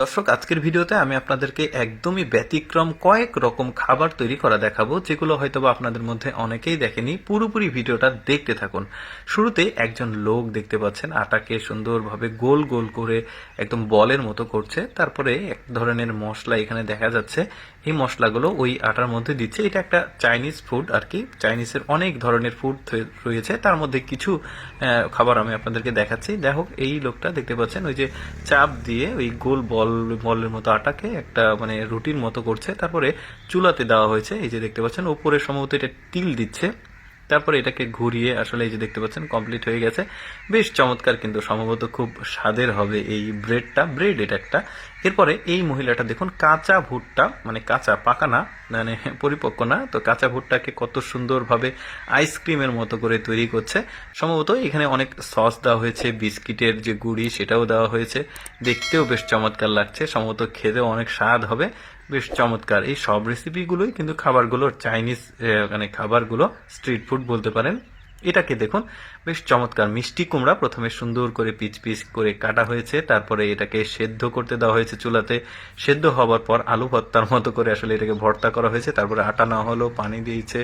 দর্শক, আজকের ভিডিওতে আমি আপনাদেরকে একদমই ব্যতিক্রম কয়েক রকম খাবার তৈরি করা দেখাবো, যেগুলো হয়তোবা আপনাদের মধ্যে অনেকেই দেখেনি। পুরোপুরি ভিডিওটা দেখতে থাকুন। শুরুতে একজন লোক দেখতে পাচ্ছেন আটাকে সুন্দরভাবে গোল গোল করে একদম বলের মতো করছে। তারপরে এক ধরনের মশলা এখানে দেখা যাচ্ছে, এই মশলাগুলো ওই আটার মধ্যে দিচ্ছে। এটা একটা চাইনিজ ফুড আর কি। চাইনিজের অনেক ধরনের ফুড রয়েছে, তার মধ্যে কিছু খাবার আমি আপনাদেরকে দেখাচ্ছি। দেখো, এই লোকটা দেখতে পাচ্ছেন ওই যে চাপ দিয়ে ওই গোল বলের মতো আটাকে একটা মানে রুটির মতো করছে। তারপরে চুলাতে দেওয়া হয়েছে, এই যে দেখতে পাচ্ছেন উপরে সম্ভবত এটা তিল দিচ্ছে। তারপরে এটাকে ঘুরিয়ে আসলে এই যে দেখতে পাচ্ছেন কমপ্লিট হয়ে গেছে। বেশ চমৎকার, কিন্তু সম্ভবত খুব স্বাদের হবে এই ব্রেড এটা একটা। এরপরে এই মহিলাটা দেখুন কাঁচা ভুট্টা, মানে কাঁচা, পাকা না, মানে পরিপক্ক না, তো কাঁচা ভুট্টাকে কত সুন্দরভাবে আইসক্রিমের মতো করে তৈরি করছে। সম্ভবত এখানে অনেক সস দেওয়া হয়েছে, বিস্কিটের যে গুঁড়ি সেটাও দেওয়া হয়েছে। দেখতেও বেশ চমৎকার লাগছে, সম্ভবত খেতেও অনেক স্বাদ হবে। বেশ চমৎকার। এই সব রেসিপিগুলোই কিন্তু খাবারগুলোর চাইনিজ মানে খাবারগুলো স্ট্রিট ফুড বলতে পারেন। এটাকে দেখুন, বেশ চমৎকার। মিষ্টি কুমড়া প্রথমে সুন্দর করে পিচ পিচ করে কাটা হয়েছে, তারপরে এটাকে সেদ্ধ করতে দেওয়া হয়েছে চুলাতে। সেদ্ধ হওয়ার পর আলু ভর্তার মতো করে আসলে এটাকে ভর্তা করা হয়েছে। তারপরে আটা না হলো, পানি দিয়েছে,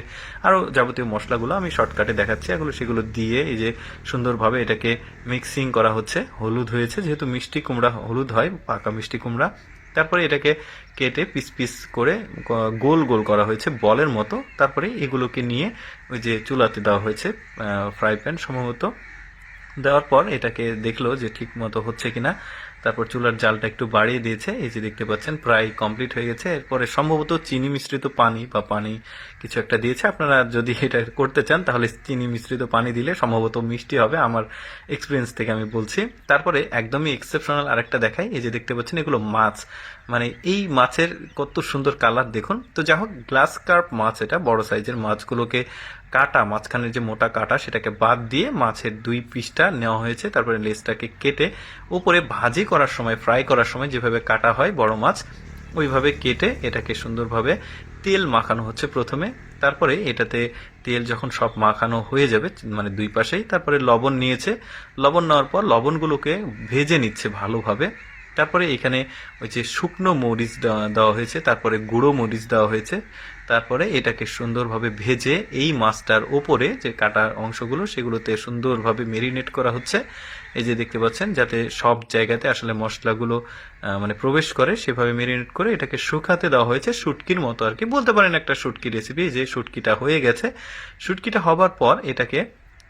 আরও যাবতীয় মশলাগুলো আমি শর্টকাটে দেখাচ্ছি। সেগুলো দিয়ে এই যে সুন্দরভাবে এটাকে মিক্সিং করা হচ্ছে। হলুদ হয়েছে, যেহেতু মিষ্টি কুমড়া হলুদ হয়, পাকা মিষ্টি কুমড়া। তারপরে এটাকে কেটে পিস পিস করে গোল গোল করা হয়েছে বলের মতো। তারপরে এগুলোকে নিয়ে ওই যে চুলাতে দেওয়া হয়েছে, ফ্রাই প্যান সম্ভবত। দেওয়ার পর এটাকে দেখলো যে ঠিক মতো হচ্ছে কিনা। তারপর চুলার জালটা একটু বাড়িয়ে দিয়েছে, এই যে দেখতে পাচ্ছেন প্রায় কমপ্লিট হয়ে গেছে। এরপরে সম্ভবত চিনি মিশ্রিত পানি বা পানি কিছু একটা দিয়েছে। আপনারা যদি এটা করতে চান তাহলে চিনি মিশ্রিত পানি দিলে সম্ভবত মিষ্টি হবে, আমার এক্সপিরিয়েন্স থেকে আমি বলছি। তারপরে একদমই এক্সেপশনাল আরেকটা দেখাই, এই যে দেখতে পাচ্ছেন এগুলো মাছ, মানে এই মাছের কত সুন্দর কালার দেখুন। তো যাই হোক, গ্লাস কার্প মাছ, এটা বড় সাইজের মাছগুলোকে কাটা, মাঝখানের যে মোটা কাটা সেটাকে বাদ দিয়ে মাছের দুই পিসটা নেওয়া হয়েছে। তারপরে লেজটাকে কেটে উপরে ভাজি করার সময়, ফ্রাই করার সময় যেভাবে কাটা হয় বড় মাছ, ওইভাবে কেটে এটাকে সুন্দরভাবে তেল মাখানো হচ্ছে প্রথমে। তারপরে এটাতে তেল যখন সব মাখানো হয়ে যাবে, মানে দুই পাশেই, তারপরে লবণ নিয়েছে। লবণ নেওয়ার পর লবণগুলোকে ভেজে নিচ্ছে ভালোভাবে। তারপরে এখানে ওই যে শুকনো মরিচ দেওয়া হয়েছে, তারপরে গুঁড়ো মরিচ দেওয়া হয়েছে। তারপরে এটাকে সুন্দরভাবে ভেজে এই মাছটার ওপরে যে কাটা অংশগুলো সেগুলোতে সুন্দরভাবে মেরিনেট করা হচ্ছে। এই যে দেখতে পাচ্ছেন, যাতে সব জায়গাতে আসলে মশলাগুলো মানে প্রবেশ করে, সেভাবে মেরিনেট করে এটাকে শুকাতে দেওয়া হয়েছে। শুটকির মতো আর কি বলতে পারেন, একটা শুটকি রেসিপি। যে শুটকিটা হয়ে গেছে, শুটকিটা হবার পর এটাকে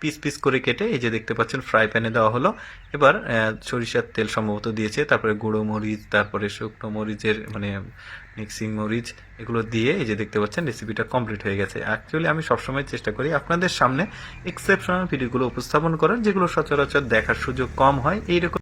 পিস পিস করে কেটে এই যে দেখতে পাচ্ছেন ফ্রাই প্যানে দেওয়া হলো। এবার সরিষার তেল সম্ভবত দিয়েছে, তারপরে গুঁড়ো মরিচ, তারপরে শুকনো মরিচের মানে মিক্সিং মরিচ, এগুলো দিয়ে এই যে দেখতে পাচ্ছেন রেসিপিটা কমপ্লিট হয়ে গেছে। অ্যাকচুয়ালি আমি সবসময় চেষ্টা করি আপনাদের সামনে এক্সেপশনাল ভিডিওগুলো উপস্থাপন করার, যেগুলো সচরাচর দেখার সুযোগ কম হয়। এইরকম